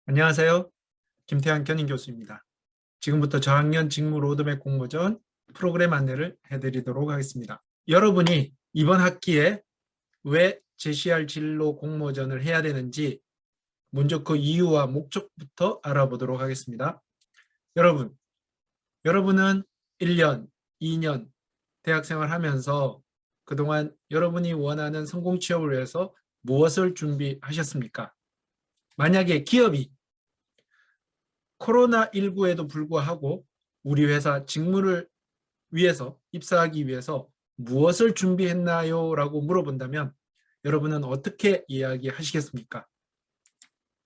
안녕하세요. 김태환 견인 교수입니다. 지금부터 저학년 직무 로드맵 공모전 프로그램 안내를 해드리도록 하겠습니다. 여러분이 이번 학기에 왜 제시할 진로 공모전을 해야 되는지 먼저 그 이유와 목적부터 알아보도록 하겠습니다. 여러분은 1년, 2년 대학생활 하면서 그동안 여러분이 원하는 성공 취업을 위해서 무엇을 준비하셨습니까? 만약에 기업이 코로나19에도 불구하고 우리 회사 직무를 위해서 입사하기 위해서 무엇을 준비했나요? 라고 물어본다면 여러분은 어떻게 이야기하시겠습니까?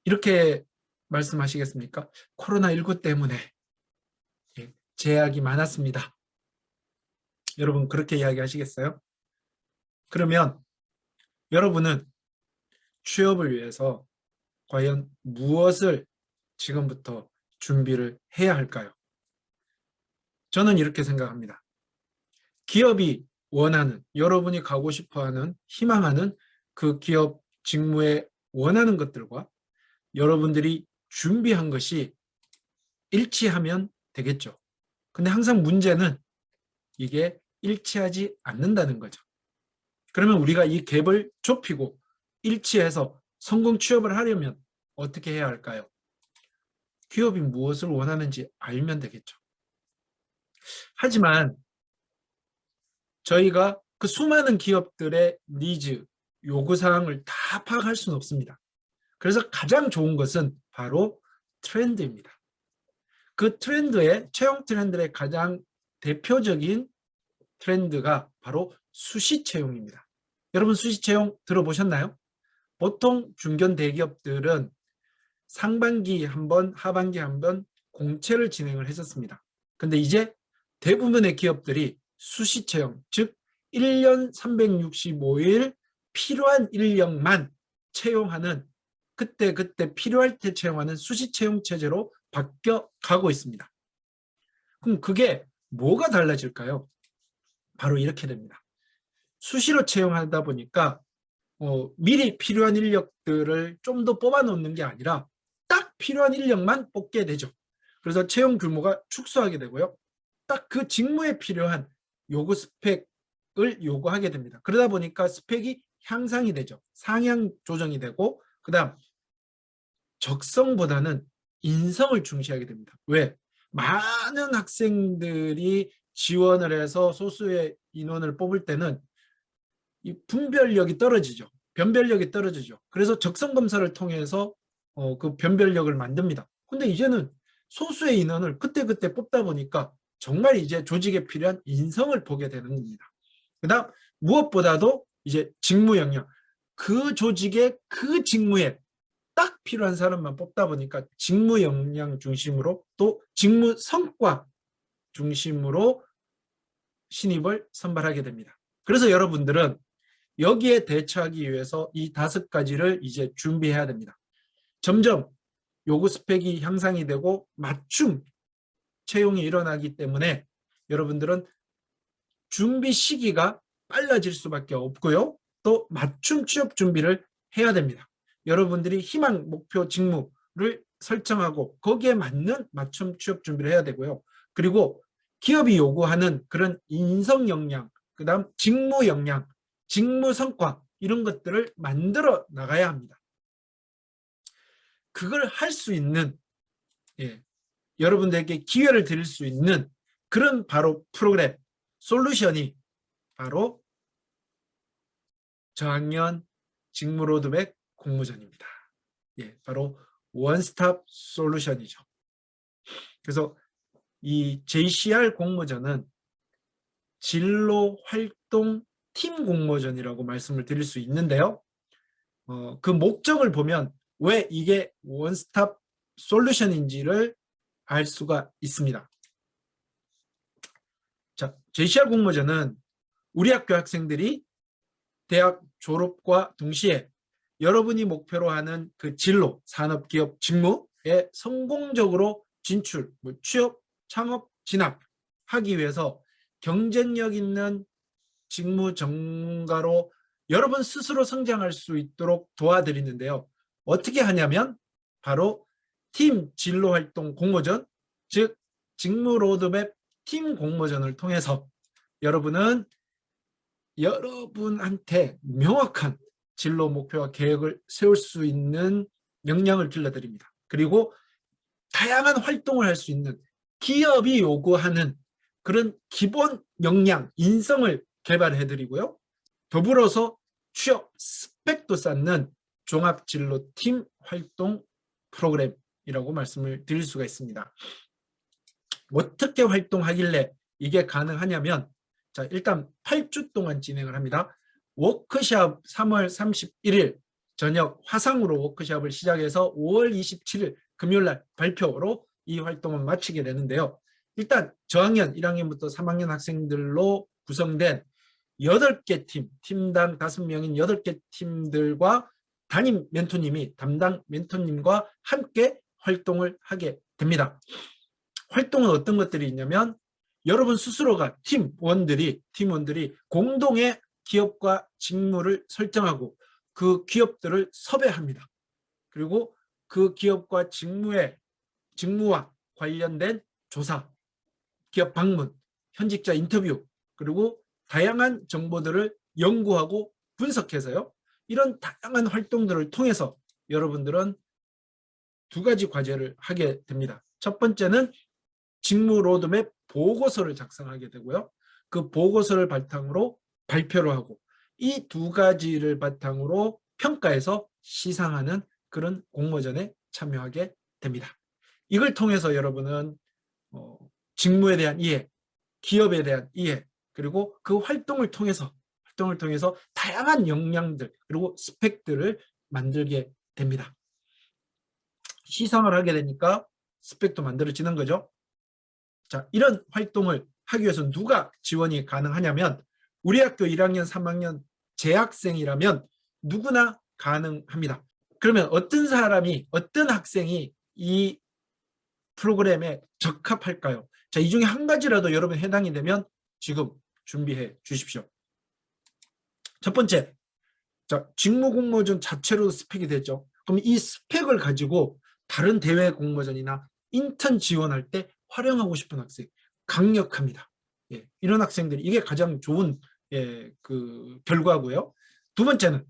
이렇게 말씀하시겠습니까? 코로나19 때문에 제약이 많았습니다. 여러분 그렇게 이야기하시겠어요? 그러면 여러분은 취업을 위해서 과연 무엇을 지금부터 준비를 해야 할까요? 저는 이렇게 생각합니다. 기업이 원하는, 여러분이 가고 싶어하는, 희망하는 그 기업 직무에 원하는 것들과 여러분들이 준비한 것이 일치하면 되겠죠. 근데 항상 문제는 이게 일치하지 않는다는 거죠. 그러면 우리가 이 갭을 좁히고 일치해서 성공 취업을 하려면 어떻게 해야 할까요? 기업이 무엇을 원하는지 알면 되겠죠. 하지만 저희가 그 수많은 기업들의 니즈, 요구사항을 다 파악할 수는 없습니다. 그래서 가장 좋은 것은 바로 트렌드입니다. 그 트렌드의, 채용 트렌드의 가장 대표적인 트렌드가 바로 수시 채용입니다. 여러분 수시 채용 들어보셨나요? 보통 중견 대기업들은 상반기 한 번, 하반기 한 번 공채를 진행을 했었습니다. 근데 이제 대부분의 기업들이 수시 채용, 즉 1년 365일 필요한 인력만 채용하는 그때 필요할 때 채용하는 수시 채용 체제로 바뀌어 가고 있습니다. 그럼 그게 뭐가 달라질까요? 바로 이렇게 됩니다. 수시로 채용하다 보니까 미리 필요한 인력들을 좀 더 뽑아 놓는 게 아니라 딱 필요한 인력만 뽑게 되죠. 그래서 채용 규모가 축소하게 되고요. 딱 그 직무에 필요한 요구 스펙을 요구하게 됩니다. 그러다 보니까 스펙이 향상이 되죠. 상향 조정이 되고 그다음 적성보다는 인성을 중시하게 됩니다. 왜? 많은 학생들이 지원을 해서 소수의 인원을 뽑을 때는 이 분별력이 떨어지죠. 변별력이 떨어지죠. 그래서 적성 검사를 통해서 그 변별력을 만듭니다. 근데 이제는 소수의 인원을 그때그때 뽑다 보니까 정말 이제 조직에 필요한 인성을 보게 되는 겁니다. 그다음 무엇보다도 이제 직무 역량, 그 조직의 그 직무에 딱 필요한 사람만 뽑다 보니까 직무 역량 중심으로 또 직무 성과 중심으로 신입을 선발하게 됩니다. 그래서 여러분들은 여기에 대처하기 위해서 이 5가지를 이제 준비해야 됩니다. 점점 요구 스펙이 향상이 되고 맞춤 채용이 일어나기 때문에 여러분들은 준비 시기가 빨라질 수밖에 없고요. 또 맞춤 취업 준비를 해야 됩니다. 여러분들이 희망, 목표, 직무를 설정하고 거기에 맞는 맞춤 취업 준비를 해야 되고요. 그리고 기업이 요구하는 그런 인성 역량, 그다음 직무 역량, 직무 성과 이런 것들을 만들어 나가야 합니다. 그걸 할 수 있는 여러분들에게 기회를 드릴 수 있는 그런 바로 프로그램, 솔루션이 바로 저학년 직무 로드맵 공모전입니다. 바로 원스톱 솔루션이죠. 그래서 이 JCR 공모전은 진로 활동 팀 공모전이라고 말씀을 드릴 수 있는데요. 그 목적을 보면 왜 이게 원스톱 솔루션인지를 알 수가 있습니다. 자, JCR 공모전은 우리 학교 학생들이 대학 졸업과 동시에 여러분이 목표로 하는 그 진로, 산업, 기업, 직무에 성공적으로 진출, 취업, 창업, 진학하기 위해서 경쟁력 있는 직무 전문가로 여러분 스스로 성장할 수 있도록 도와드리는데요. 어떻게 하냐면 바로 팀 진로 활동 공모전, 즉 직무 로드맵 팀 공모전을 통해서 여러분은 여러분한테 명확한 진로 목표와 계획을 세울 수 있는 역량을 길러드립니다. 그리고 다양한 활동을 할 수 있는 기업이 요구하는 그런 기본 역량, 인성을 개발해드리고요. 더불어서 취업 스펙도 쌓는 종합진로팀 활동 프로그램이라고 말씀을 드릴 수가 있습니다. 어떻게 활동하길래 이게 가능하냐면, 자, 일단 8주 동안 진행을 합니다. 워크숍 3월 31일 저녁 화상으로 워크숍을 시작해서 5월 27일 금요일날 발표로 이 활동을 마치게 되는데요. 일단 저학년 1학년부터 3학년 학생들로 구성된 8개 팀, 팀당 5명인 8개 팀들과 담임 멘토님이 담당 멘토님과 함께 활동을 하게 됩니다. 활동은 어떤 것들이 있냐면 여러분 스스로가 팀원들이 공동의 기업과 직무를 설정하고 그 기업들을 섭외합니다. 그리고 그 기업과 직무와 관련된 조사, 기업 방문, 현직자 인터뷰, 그리고 다양한 정보들을 연구하고 분석해서요. 이런 다양한 활동들을 통해서 여러분들은 2가지 과제를 하게 됩니다. 첫 번째는 직무 로드맵 보고서를 작성하게 되고요. 그 보고서를 바탕으로 발표를 하고 이 2가지를 바탕으로 평가해서 시상하는 그런 공모전에 참여하게 됩니다. 이걸 통해서 여러분은 직무에 대한 이해, 기업에 대한 이해, 그리고 그 활동을 통해서 다양한 역량들 그리고 스펙들을 만들게 됩니다. 시상을 하게 되니까 스펙도 만들어지는 거죠. 자, 이런 활동을 하기 위해서 누가 지원이 가능하냐면 우리 학교 1학년, 3학년 재학생이라면 누구나 가능합니다. 그러면 어떤 사람이, 어떤 학생이 이 프로그램에 적합할까요? 자, 이 중에 한 가지라도 여러분 해당이 되면 지금 준비해 주십시오. 첫 번째, 자, 직무 공모전 자체로 스펙이 되죠. 그럼 이 스펙을 가지고 다른 대외 공모전이나 인턴 지원할 때 활용하고 싶은 학생, 강력합니다. 예, 이런 학생들이 이게 가장 좋은 그 결과고요. 2번째는,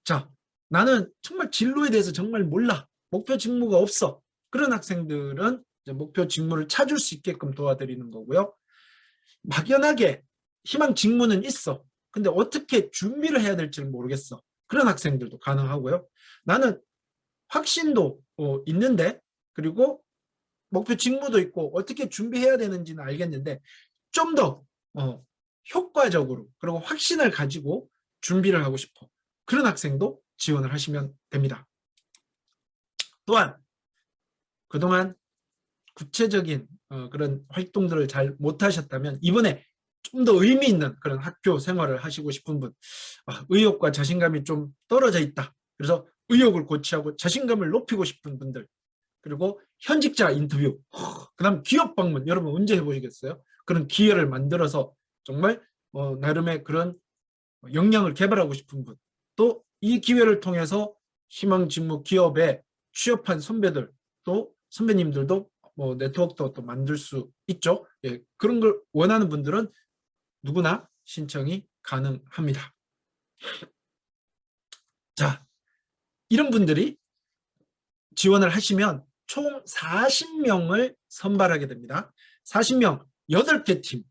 자, 나는 정말 진로에 대해서 정말 몰라. 목표 직무가 없어. 그런 학생들은 목표 직무를 찾을 수 있게끔 도와드리는 거고요. 막연하게 희망 직무는 있어. 근데 어떻게 준비를 해야 될지는 모르겠어. 그런 학생들도 가능하고요. 나는 확신도 있는데, 그리고 목표 직무도 있고 어떻게 준비해야 되는지는 알겠는데 좀 더 효과적으로 그리고 확신을 가지고 준비를 하고 싶어. 그런 학생도 지원을 하시면 됩니다. 또한 그동안 구체적인 그런 활동들을 잘 못하셨다면 이번에 좀 더 의미 있는 그런 학교 생활을 하시고 싶은 분, 의욕과 자신감이 좀 떨어져 있다. 그래서 의욕을 고취하고 자신감을 높이고 싶은 분들, 그리고 현직자 인터뷰, 그다음 기업 방문, 여러분 언제 해보시겠어요? 그런 기회를 만들어서 정말 나름의 그런 역량을 개발하고 싶은 분, 또 이 기회를 통해서 희망 직무 기업에 취업한 선배들, 또 선배님들도 네트워크도 또 만들 수 있죠. 예, 그런 걸 원하는 분들은 누구나 신청이 가능합니다. 자, 이런 분들이 지원을 하시면 총 40명을 선발하게 됩니다. 40명, 8개 팀,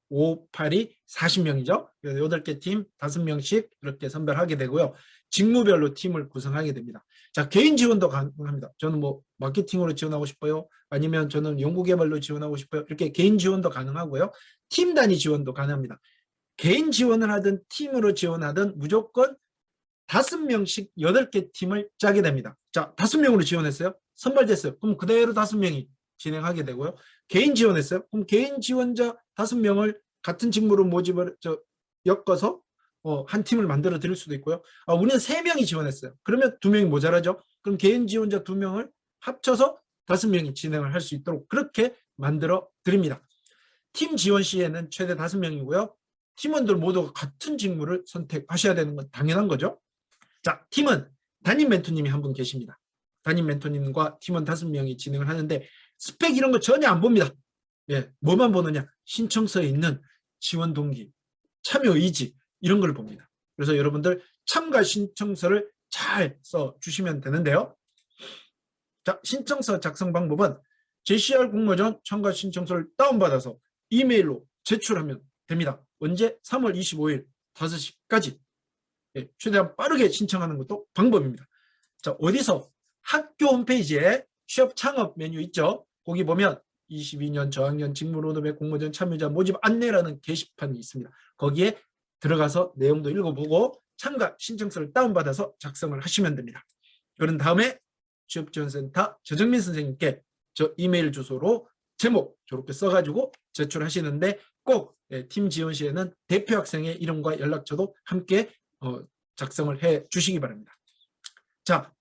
5, 8이 40명이죠. 8개 팀, 5명씩 이렇게 선발하게 되고요. 직무별로 팀을 구성하게 됩니다. 자, 개인 지원도 가능합니다. 저는 뭐 마케팅으로 지원하고 싶어요. 아니면 저는 연구개발로 지원하고 싶어요. 이렇게 개인 지원도 가능하고요. 팀 단위 지원도 가능합니다. 개인 지원을 하든 팀으로 지원하든 무조건 5명씩 8개 팀을 짜게 됩니다. 자, 5명으로 지원했어요. 선발됐어요. 그럼 그대로 5명이 진행하게 되고요. 개인 지원했어요. 그럼 개인 지원자 5명을 같은 직무로 모집을 엮어서 한 팀을 만들어 드릴 수도 있고요. 우리는 3명이 지원했어요. 그러면 2명이 모자라죠. 그럼 개인 지원자 2명을 합쳐서 5명이 진행을 할 수 있도록 그렇게 만들어 드립니다. 팀 지원 시에는 최대 5명이고요. 팀원들 모두 같은 직무를 선택하셔야 되는 건 당연한 거죠. 자, 팀은 담임 멘토님이 한 분 계십니다. 담임 멘토님과 팀원 5명이 진행을 하는데 스펙 이런 거 전혀 안 봅니다. 예, 뭐만 보느냐? 신청서에 있는 지원 동기, 참여 의지 이런 걸 봅니다. 그래서 여러분들 참가 신청서를 잘 써주시면 되는데요. 자, 신청서 작성 방법은 JCR 공모전 참가 신청서를 다운받아서 이메일로 제출하면 됩니다. 언제? 3월 25일 5시까지. 예, 최대한 빠르게 신청하는 것도 방법입니다. 자, 어디서? 학교 홈페이지에 취업 창업 메뉴 있죠? 거기 보면 22년 저학년 직무 로드맵 공모전 참여자 모집 안내라는 게시판이 있습니다. 거기에 들어가서 내용도 읽어보고 참가 신청서를 다운받아서 작성을 하시면 됩니다. 그런 다음에 취업지원센터 저정민 선생님께 저 이메일 주소로 제목 저렇게 써가지고 제출하시는데 꼭 팀 지원 시에는 대표 학생의 이름과 연락처도 함께 작성을 해 주시기 바랍니다. 자,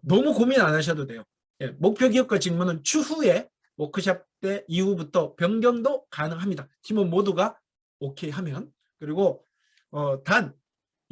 너무 고민 안 하셔도 돼요. 예, 목표 기업과 직무는 추후에 워크숍 때 이후부터 변경도 가능합니다. 팀원 모두가 오케이 하면. 그리고 단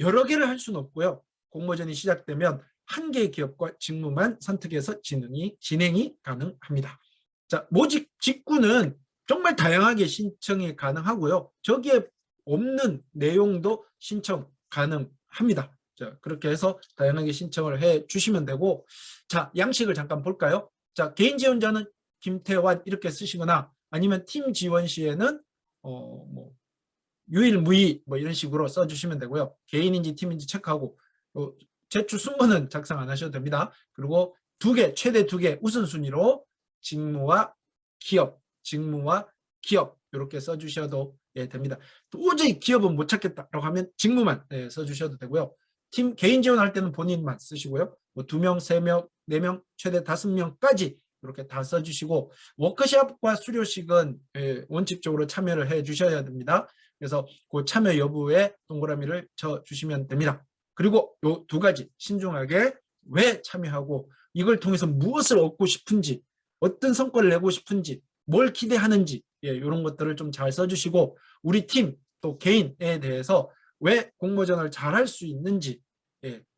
여러 개를 할 수는 없고요. 공모전이 시작되면 한 개의 기업과 직무만 선택해서 진행이 가능합니다. 자, 모집 직구는 정말 다양하게 신청이 가능하고요. 저기에 없는 내용도 신청 가능합니다. 자, 그렇게 해서 다양하게 신청을 해 주시면 되고, 자, 양식을 잠깐 볼까요? 자, 개인 지원자는 김태환 이렇게 쓰시거나 아니면 팀 지원 시에는 유일무이 뭐 이런 식으로 써주시면 되고요. 개인인지 팀인지 체크하고 제출 순번은 작성 안 하셔도 됩니다. 그리고 최대 2개 우선순위로 직무와 기업 이렇게 써주셔도 됩니다. 도저히 기업은 못 찾겠다라고 하면 직무만 써주셔도 되고요. 팀 개인 지원할 때는 본인만 쓰시고요. 뭐 2명, 3명, 4명, 최대 5명까지 이렇게 다 써주시고 워크숍과 수료식은 원칙적으로 참여를 해 주셔야 됩니다. 그래서 그 참여 여부에 동그라미를 쳐주시면 됩니다. 그리고 요 2가지 신중하게 왜 참여하고 이걸 통해서 무엇을 얻고 싶은지 어떤 성과를 내고 싶은지 뭘 기대하는지 이런 것들을 좀 잘 써주시고 우리 팀 또 개인에 대해서 왜 공모전을 잘 할 수 있는지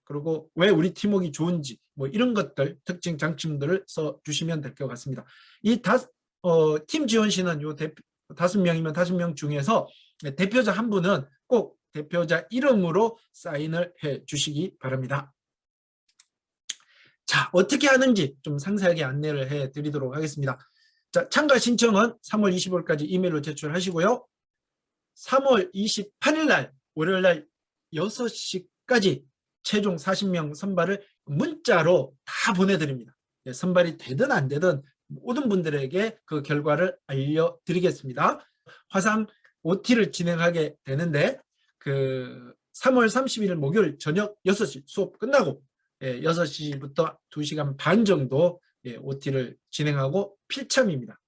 그리고 왜 우리 팀워크가 좋은지 뭐 이런 것들 특징 장점들을 써주시면 될 것 같습니다. 이 팀 지원 시는 요 5명이면 5명 중에서 대표자 한 분은 꼭 대표자 이름으로 사인을 해 주시기 바랍니다. 자, 어떻게 하는지 좀 상세하게 안내를 해 드리도록 하겠습니다. 자, 참가 신청은 3월 25일까지 이메일로 제출하시고요. 3월 28일 날 월요일 날 6시까지 최종 40명 선발을 문자로 다 보내드립니다. 선발이 되든 안 되든 모든 분들에게 그 결과를 알려드리겠습니다. 화상 OT를 진행하게 되는데 그 3월 30일 목요일 저녁 6시 수업 끝나고 6시부터 2시간 반 정도 OT를 진행하고 필참입니다.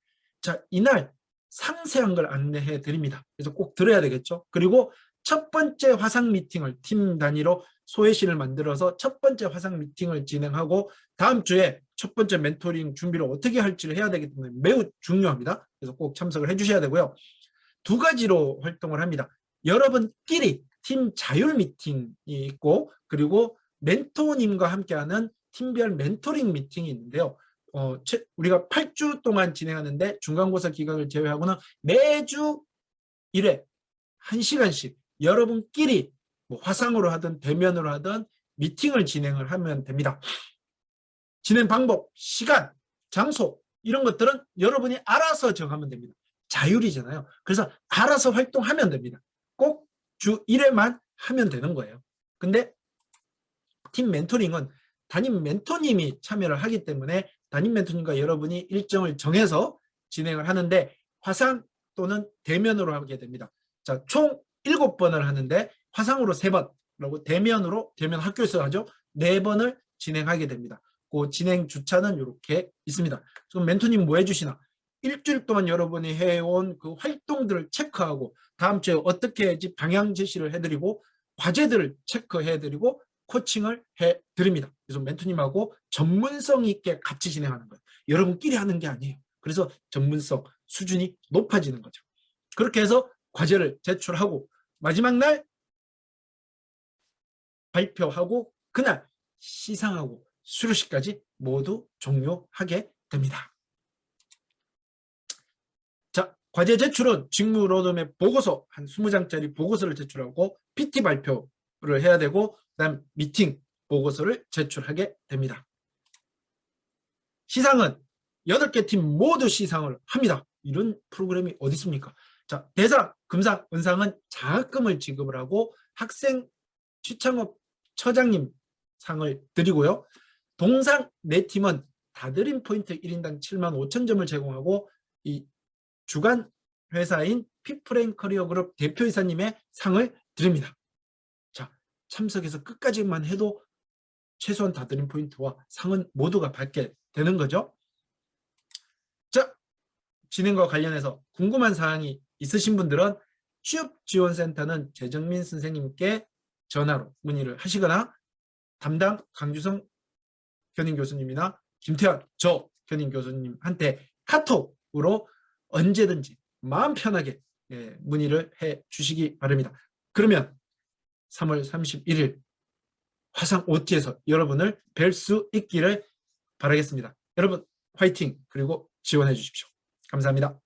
자, 이날 상세한 걸 안내해 드립니다. 그래서 꼭 들어야 되겠죠. 그리고 첫 번째 화상 미팅을 팀 단위로 소회실을 만들어서 첫 번째 화상 미팅을 진행하고 다음 주에 첫 번째 멘토링 준비를 어떻게 할지를 해야 되기 때문에 매우 중요합니다. 그래서 꼭 참석을 해 주셔야 되고요. 2가지로 활동을 합니다. 여러분끼리 팀 자율 미팅이 있고 그리고 멘토님과 함께하는 팀별 멘토링 미팅이 있는데요. 우리가 8주 동안 진행하는데 중간고사 기간을 제외하고는 매주 1회 1시간씩 여러분끼리 뭐 화상으로 하든 대면으로 하든 미팅을 진행을 하면 됩니다. 진행 방법, 시간, 장소 이런 것들은 여러분이 알아서 정하면 됩니다. 자율이잖아요. 그래서 알아서 활동하면 됩니다. 꼭 주 1회만 하면 되는 거예요. 근데 팀 멘토링은 담임 멘토님이 참여를 하기 때문에 담임 멘토님과 여러분이 일정을 정해서 진행을 하는데 화상 또는 대면으로 하게 됩니다. 자, 총 7번을 하는데 화상으로 3번, 그리고 대면 학교에서 하죠. 4번을 진행하게 됩니다. 그 진행 주차는 이렇게 있습니다. 그럼 멘토님 뭐 해주시나? 일주일 동안 여러분이 해온 그 활동들을 체크하고 다음 주에 어떻게 해야지 방향 제시를 해드리고 과제들을 체크해드리고 코칭을 해드립니다. 그래서 멘토님하고 전문성 있게 같이 진행하는 거예요. 여러분끼리 하는 게 아니에요. 그래서 전문성 수준이 높아지는 거죠. 그렇게 해서 과제를 제출하고 마지막 날 발표하고 그날 시상하고 수료식까지 모두 종료하게 됩니다. 자, 과제 제출은 직무 로드맵 보고서 한 20장짜리 보고서를 제출하고 PT 발표를 해야 되고 그다음 미팅 보고서를 제출하게 됩니다. 시상은 8개 팀 모두 시상을 합니다. 이런 프로그램이 어디 있습니까? 자, 대상, 금상, 은상은 장학금을 지급을 하고 학생 취창업 처장님 상을 드리고요. 동상 4팀은 다드림 포인트 1인당 75,000점을 제공하고 이 주간 회사인 피플앤커리어그룹 대표이사님의 상을 드립니다. 자, 참석해서 끝까지만 해도 최소한 다드림 포인트와 상은 모두가 받게 되는 거죠. 자, 진행과 관련해서 궁금한 사항이 있으신 분들은 취업지원센터는 최정민 선생님께 전화로 문의를 하시거나 담당 강주성 견인 교수님이나 김태환 저 견인 교수님한테 카톡으로 언제든지 마음 편하게 문의를 해 주시기 바랍니다. 그러면 3월 31일 화상 OT에서 여러분을 뵐 수 있기를 바라겠습니다. 여러분 화이팅 그리고 지원해 주십시오. 감사합니다.